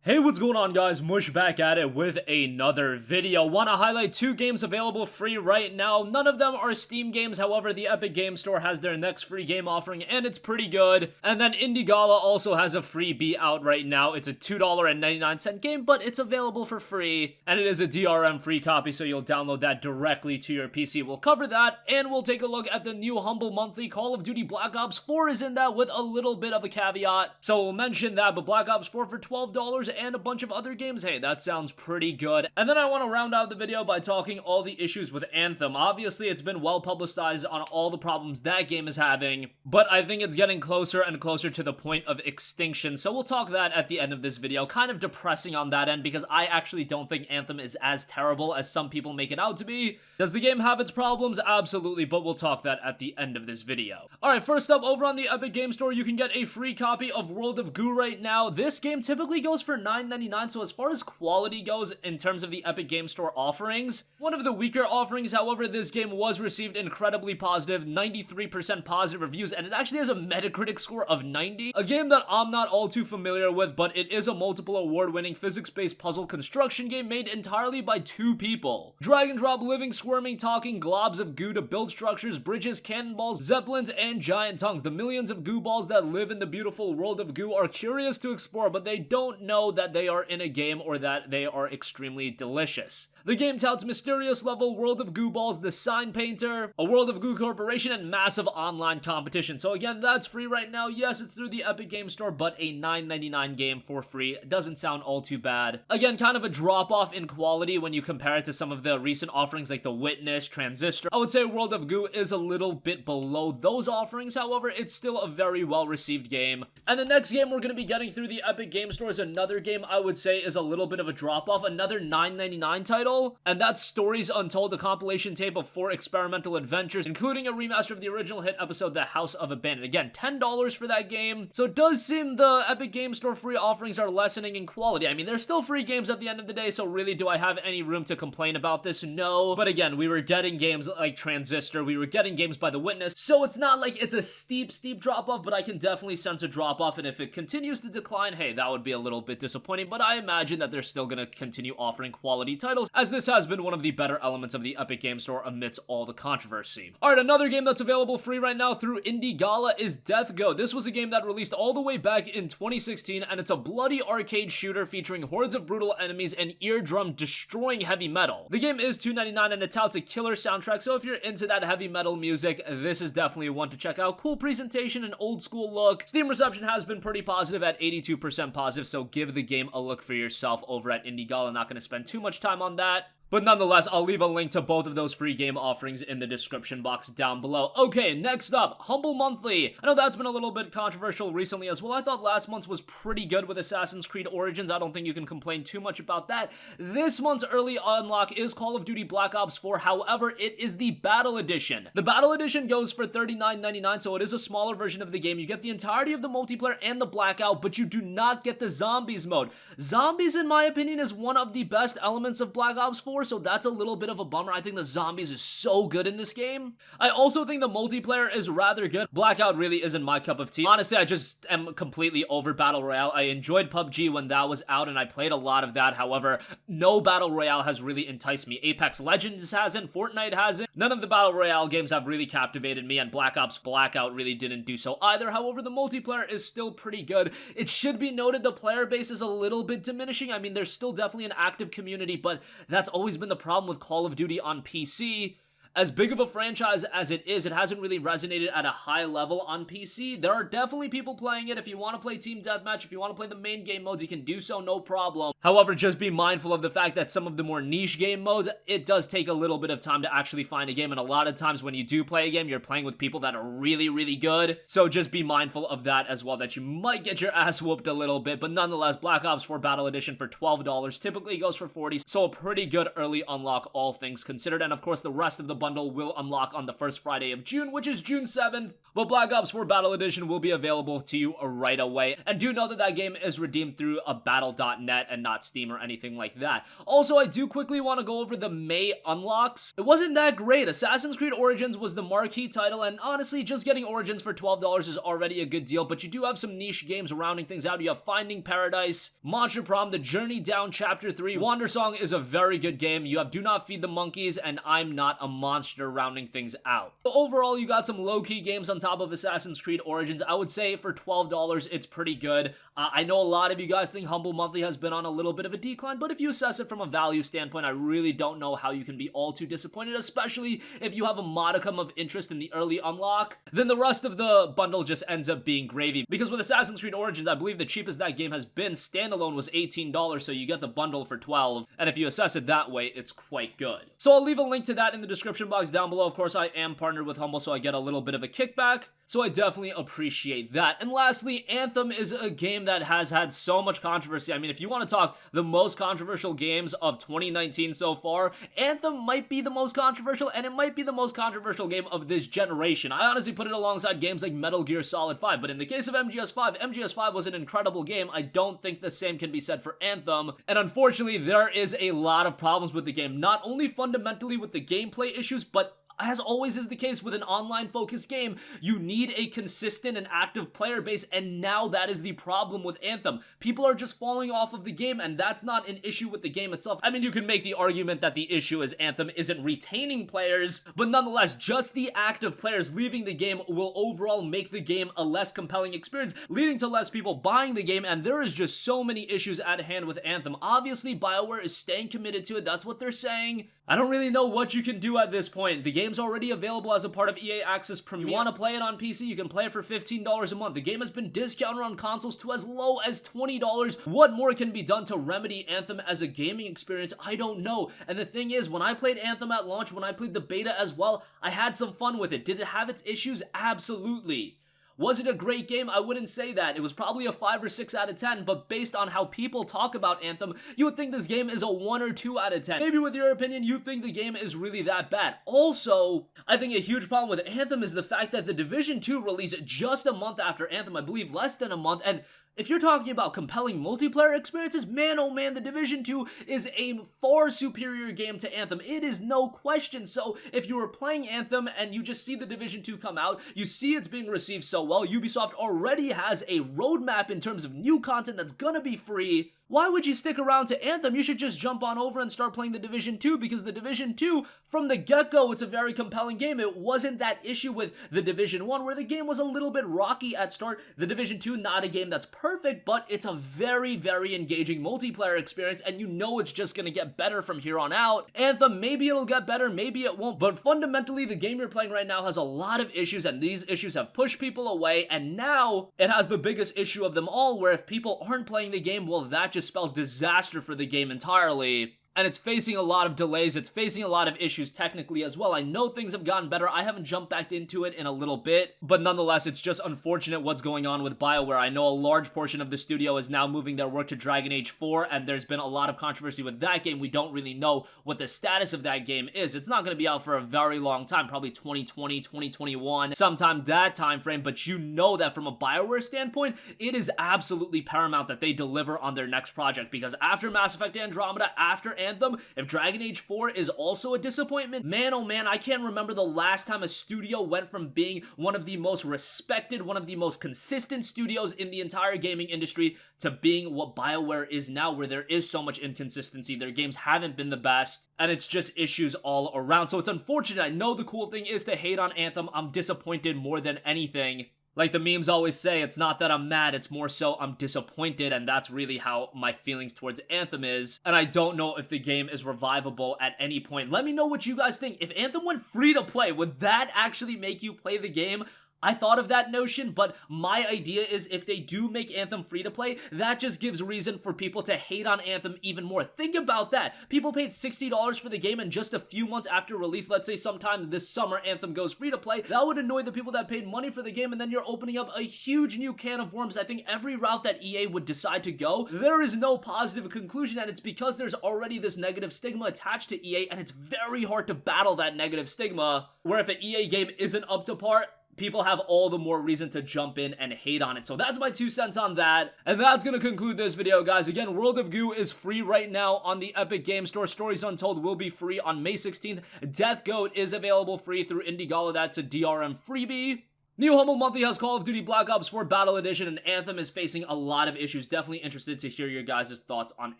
Hey, what's going on guys? Mush back at it with another video. Want to highlight two games available free right now. None of them are Steam games, however the Epic Game Store has their next free game offering and it's pretty good. And then Gala also has a freebie out right now. It's a $2.99 game, but it's available for free. And it is a DRM free copy, so you'll download that directly to your PC. We'll cover that, and we'll take a look at the new Humble Monthly. Call of Duty Black Ops 4 is in that with a little bit of a caveat. So we'll mention that, but Black Ops 4 for $12 and a bunch of other games, hey, that sounds pretty good. And then I want to round out the video by talking all the issues with Anthem. Obviously, it's been well publicized on all the problems that game is having, but I think it's getting closer and closer to the point of extinction, so we'll talk that at the end of this video. Kind of depressing on that end, because I actually don't think Anthem is as terrible as some people make it out to be. Does the game have its problems? Absolutely, but we'll talk that at the end of this video. Alright, first up, over on the Epic Game Store, you can get a free copy of World of Goo right now. This game typically goes for $9.99, so as far as quality goes in terms of the Epic Game Store offerings, one of the weaker offerings. However, this game was received incredibly positive, 93% positive reviews, and it actually has a Metacritic score of 90. A game that I'm not all too familiar with, but it is a multiple award-winning physics-based puzzle construction game made entirely by two people. Drag and drop living, squirming, talking globs of goo to build structures, bridges, cannonballs, zeppelins, and giant tongues. The millions of goo balls that live in the beautiful world of goo are curious to explore, but they don't know that they are in a game or that they are extremely delicious. The game touts mysterious level, World of Goo Balls, the Sign Painter, a World of Goo Corporation, and massive online competition. So again, that's free right now. Yes, it's through the Epic Game Store, but a $9.99 game for free doesn't sound all too bad. Again, kind of a drop-off in quality when you compare it to some of the recent offerings like The Witness, Transistor. I would say World of Goo is a little bit below those offerings. However, it's still a very well-received game. And the next game we're going to be getting through the Epic Game Store is another game I would say is a little bit of a drop-off. Another $9.99 title. And that's Stories Untold, a compilation tape of 4 experimental adventures, including a remaster of the original hit episode, The House of Abandon. Again, $10 for that game. So it does seem the Epic Game Store free offerings are lessening in quality. I mean, they're still free games at the end of the day, so really, do I have any room to complain about this? No. But again, we were getting games like Transistor, we were getting games by The Witness, so it's not like it's a steep drop-off, but I can definitely sense a drop-off, and if it continues to decline, hey, that would be a little bit disappointing, but I imagine that they're still gonna continue offering quality titles, as this has been one of the better elements of the Epic Game Store amidst all the controversy. Alright, another game that's available free right now through Gala is Death Go. This was a game that released all the way back in 2016, and it's a bloody arcade shooter featuring hordes of brutal enemies and eardrum destroying heavy metal. The game is $2.99 and it touts a killer soundtrack, so if you're into that heavy metal music, this is definitely one to check out. Cool presentation and old school look. Steam reception has been pretty positive at 82% positive, so give the game a look for yourself over at Gala. Not going to spend too much time on that. But nonetheless, I'll leave a link to both of those free game offerings in the description box down below. Okay, next up, Humble Monthly. I know that's been a little bit controversial recently as well. I thought last month's was pretty good with Assassin's Creed Origins. I don't think you can complain too much about that. This month's early unlock is Call of Duty Black Ops 4. However, it is the Battle Edition. The Battle Edition goes for $39.99, so it is a smaller version of the game. You get the entirety of the multiplayer and the Blackout, but you do not get the Zombies mode. Zombies, in my opinion, is one of the best elements of Black Ops 4. So that's a little bit of a bummer. I think the zombies is so good in this game. I also think the multiplayer is rather good. Blackout really isn't my cup of tea. Honestly, I just am completely over Battle Royale. I enjoyed PUBG when that was out and I played a lot of that. However, no Battle Royale has really enticed me. Apex Legends hasn't, Fortnite hasn't. None of the Battle Royale games have really captivated me, and Black Ops Blackout really didn't do so either. However, the multiplayer is still pretty good. It should be noted the player base is a little bit diminishing. I mean, there's still definitely an active community, but that's always been the problem with Call of Duty on PC. As big of a franchise as it is, it hasn't really resonated at a high level on PC. There are definitely people playing it. If you want to play Team Deathmatch, if you want to play the main game modes, you can do so, no problem. However, just be mindful of the fact that some of the more niche game modes, it does take a little bit of time to actually find a game, and a lot of times when you do play a game, you're playing with people that are really, really good. So just be mindful of that as well, that you might get your ass whooped a little bit, but nonetheless, Black Ops 4 Battle Edition for $12 typically goes for $40, so a pretty good early unlock, all things considered. And of course, the rest of the bundle will unlock on the first Friday of June, which is June 7th. But Black Ops 4 Battle Edition will be available to you right away. And do know that that game is redeemed through a battle.net and not Steam or anything like that. Also, I do quickly want to go over the May unlocks. It wasn't that great. Assassin's Creed Origins was the marquee title, and honestly, just getting Origins for $12 is already a good deal, but you do have some niche games rounding things out. You have Finding Paradise, Monster Prom, The Journey Down Chapter 3. Wandersong is a very good game. You have Do Not Feed the Monkeys, and I'm Not a Monster rounding things out. So overall, you got some low-key games on top of Assassin's Creed Origins. I would say for $12, it's pretty good. I know a lot of you guys think Humble Monthly has been on a little bit of a decline, but if you assess it from a value standpoint, I really don't know how you can be all too disappointed, especially if you have a modicum of interest in the early unlock. Then the rest of the bundle just ends up being gravy, because with Assassin's Creed Origins, I believe the cheapest that game has been standalone was $18, so you get the bundle for $12, and if you assess it that way, it's quite good. So I'll leave a link to that in the description box down below. Of course, I am partnered with Humble, so I get a little bit of a kickback, so I definitely appreciate that. And lastly, Anthem is a game that has had so much controversy. I mean, if you want to talk the most controversial games of 2019 so far, Anthem might be the most controversial, and it might be the most controversial game of this generation. I honestly put it alongside games like Metal Gear Solid 5, but in the case of MGS5, MGS5 was an incredible game. I don't think the same can be said for Anthem, and unfortunately, there is a lot of problems with the game, not only fundamentally with the gameplay issues, but as always is the case with an online-focused game, you need a consistent and active player base, and now that is the problem with Anthem. People are just falling off of the game, and that's not an issue with the game itself. I mean, you can make the argument that the issue is Anthem isn't retaining players, but nonetheless, just the active players leaving the game will overall make the game a less compelling experience, leading to less people buying the game, and there is just so many issues at hand with Anthem. Obviously, BioWare is staying committed to it. That's what they're saying. I don't really know what you can do at this point. The game's already available as a part of EA Access Premier. You want to play it on PC, you can play it for $15 a month. The game has been discounted on consoles to as low as $20. What more can be done to remedy Anthem as a gaming experience? I don't know. And the thing is, when I played Anthem at launch, when I played the beta as well, I had some fun with it. Did it have its issues? Absolutely. Was it a great game? I wouldn't say that. It was probably a 5 or 6 out of 10, but based on how people talk about Anthem, you would think this game is a 1 or 2 out of 10. Maybe with your opinion, you think the game is really that bad. Also, I think a huge problem with Anthem is the fact that the Division 2 released just a month after Anthem, I believe less than a month, and if you're talking about compelling multiplayer experiences, man oh man, the Division 2 is a far superior game to Anthem. It is no question. So if you were playing Anthem and you just see the Division 2 come out, you see it's being received so well, Ubisoft already has a roadmap in terms of new content that's gonna be free. Why would you stick around to Anthem? You should just jump on over and start playing the Division 2, because the Division 2, from the get-go, it's a very compelling game. It wasn't that issue with the Division 1, where the game was a little bit rocky at start. The Division 2, not a game that's perfect, but it's a very, very engaging multiplayer experience, and you know it's just gonna get better from here on out. Anthem, maybe it'll get better, maybe it won't, but fundamentally, the game you're playing right now has a lot of issues, and these issues have pushed people away, and now it has the biggest issue of them all, where if people aren't playing the game, well, that just spells disaster for the game entirely. And it's facing a lot of delays, it's facing a lot of issues technically as well. I know things have gotten better, I haven't jumped back into it in a little bit, but nonetheless, it's just unfortunate what's going on with BioWare. I know a large portion of the studio is now moving their work to Dragon Age 4, and there's been a lot of controversy with that game. We don't really know what the status of that game is. It's not going to be out for a very long time, probably 2020, 2021, sometime that time frame, but you know that from a BioWare standpoint, it is absolutely paramount that they deliver on their next project, because after Mass Effect Andromeda, after Anthem, if Dragon Age 4 is also a disappointment, man oh man, I can't remember the last time a studio went from being one of the most respected, one of the most consistent studios in the entire gaming industry to being what BioWare is now, where there is so much inconsistency. Their games haven't been the best, and it's just issues all around. So it's unfortunate. I know the cool thing is to hate on Anthem. I'm disappointed more than anything. Like the memes always say, it's not that I'm mad, it's more so I'm disappointed, and that's really how my feelings towards Anthem is. And I don't know if the game is revivable at any point. Let me know what you guys think. If Anthem went free to play, would that actually make you play the game? I thought of that notion, but my idea is if they do make Anthem free to play, that just gives reason for people to hate on Anthem even more. Think about that. People paid $60 for the game, and just a few months after release, let's say sometime this summer, Anthem goes free to play. That would annoy the people that paid money for the game, and then you're opening up a huge new can of worms. I think every route that EA would decide to go, there is no positive conclusion, and it's because there's already this negative stigma attached to EA, and it's very hard to battle that negative stigma, where if an EA game isn't up to par, people have all the more reason to jump in and hate on it. So that's my 2 cents on that. And that's going to conclude this video, guys. Again, World of Goo is free right now on the Epic Game Store. Stories Untold will be free on May 16th. Death Goat is available free through Gala. That's a DRM freebie. New Humble Monthly has Call of Duty Black Ops 4 Battle Edition, and Anthem is facing a lot of issues. Definitely interested to hear your guys' thoughts on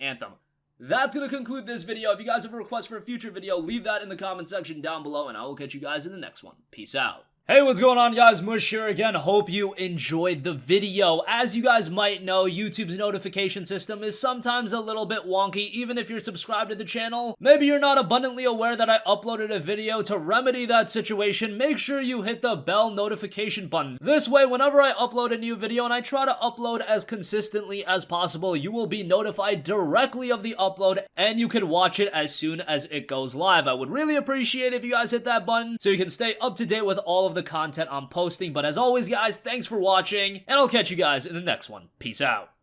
Anthem. That's going to conclude this video. If you guys have a request for a future video, leave that in the comment section down below, and I will catch you guys in the next one. Peace out. Hey, what's going on, guys? Mush here again. Hope you enjoyed the video. As you guys might know, YouTube's notification system is sometimes a little bit wonky, even if you're subscribed to the channel. Maybe you're not abundantly aware that I uploaded a video. To remedy that situation, make sure you hit the bell notification button. This way, whenever I upload a new video, and I try to upload as consistently as possible, you will be notified directly of the upload, and you can watch it as soon as it goes live. I would really appreciate it if you guys hit that button so you can stay up to date with all of the content I'm posting. But as always, guys, thanks for watching, and I'll catch you guys in the next one. Peace out.